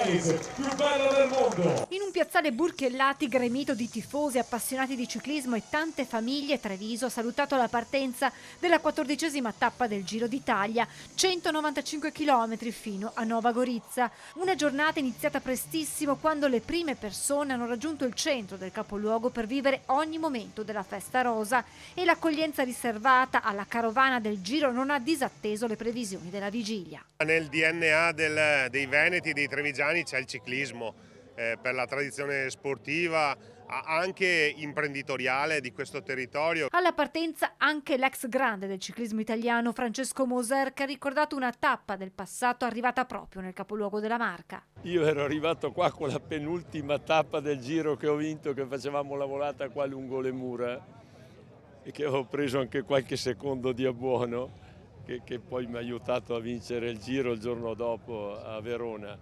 Race più bella del mondo. In un piazzale Burchiellati gremito di tifosi, appassionati di ciclismo e tante famiglie, Treviso ha salutato la partenza della 14ª tappa del Giro d'Italia, 195 km fino a Nova Gorizia. Una giornata iniziata prestissimo quando le prime persone hanno raggiunto il centro del capoluogo per vivere ogni momento della festa rosa e l'accoglienza riservata alla carovana del Giro non ha disatteso le previsioni della vigilia. Nel DNA dei veneti e dei trevigiani c'è il ciclismo, per la tradizione sportiva, anche imprenditoriale di questo territorio. Alla partenza anche l'ex grande del ciclismo italiano Francesco Moser, che ha ricordato una tappa del passato arrivata proprio nel capoluogo della Marca. Io ero arrivato qua con la penultima tappa del Giro che ho vinto, che facevamo la volata qua lungo le mura e che ho preso anche qualche secondo di abbuono, che poi mi ha aiutato a vincere il Giro il giorno dopo a Verona.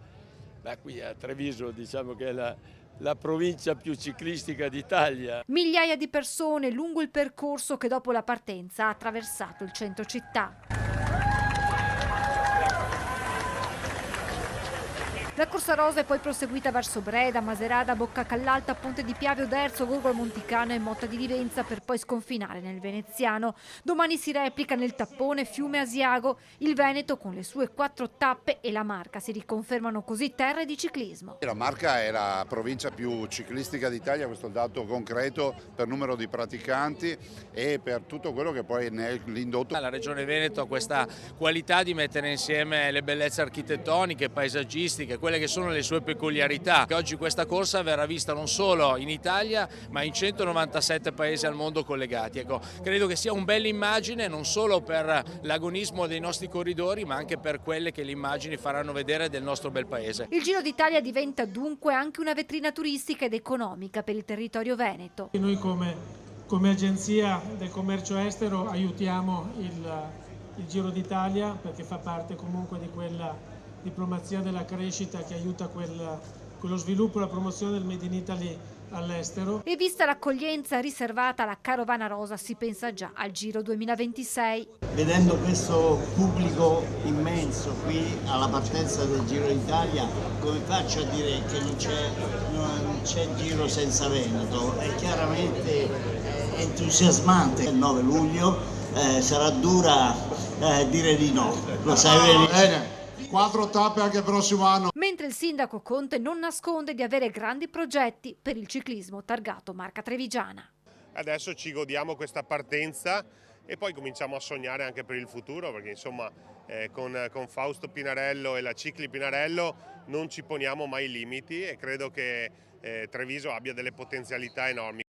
Ma qui a Treviso diciamo che è la provincia più ciclistica d'Italia. Migliaia di persone lungo il percorso che dopo la partenza ha attraversato il centro città. La corsa rosa è poi proseguita verso Breda, Macerata, Boccacallalta, Ponte di Piave, Oderzo, Gorgo al Monticano e Motta di Livenza per poi sconfinare nel Veneziano. Domani si replica nel tappone Fiume Asiago. Il Veneto con le sue 4 tappe e la Marca si riconfermano così terre di ciclismo. La Marca è la provincia più ciclistica d'Italia, questo è il dato concreto per numero di praticanti e per tutto quello che poi è l'indotto. La Regione Veneto ha questa qualità di mettere insieme le bellezze architettoniche, paesaggistiche, quelle che sono le sue peculiarità. Che oggi questa corsa verrà vista non solo in Italia ma in 197 paesi al mondo collegati. Ecco, credo che sia un bella immagine non solo per l'agonismo dei nostri corridori ma anche per quelle che le immagini faranno vedere del nostro bel paese. Il Giro d'Italia diventa dunque anche una vetrina turistica ed economica per il territorio veneto. Noi come agenzia del commercio estero aiutiamo il Giro d'Italia perché fa parte comunque di quella diplomazia della crescita che aiuta quello sviluppo e la promozione del Made in Italy all'estero. E vista l'accoglienza riservata alla carovana rosa si pensa già al Giro 2026. Vedendo questo pubblico immenso qui alla partenza del Giro d'Italia, come faccio a dire che non c'è Giro senza Veneto? È chiaramente entusiasmante. Il 9 luglio sarà dura dire di no, lo sai bene. 4 tappe anche il prossimo anno. Mentre il sindaco Conte non nasconde di avere grandi progetti per il ciclismo targato Marca Trevigiana. Adesso ci godiamo questa partenza e poi cominciamo a sognare anche per il futuro, perché insomma con Fausto Pinarello e la Cicli Pinarello non ci poniamo mai limiti e credo che Treviso abbia delle potenzialità enormi.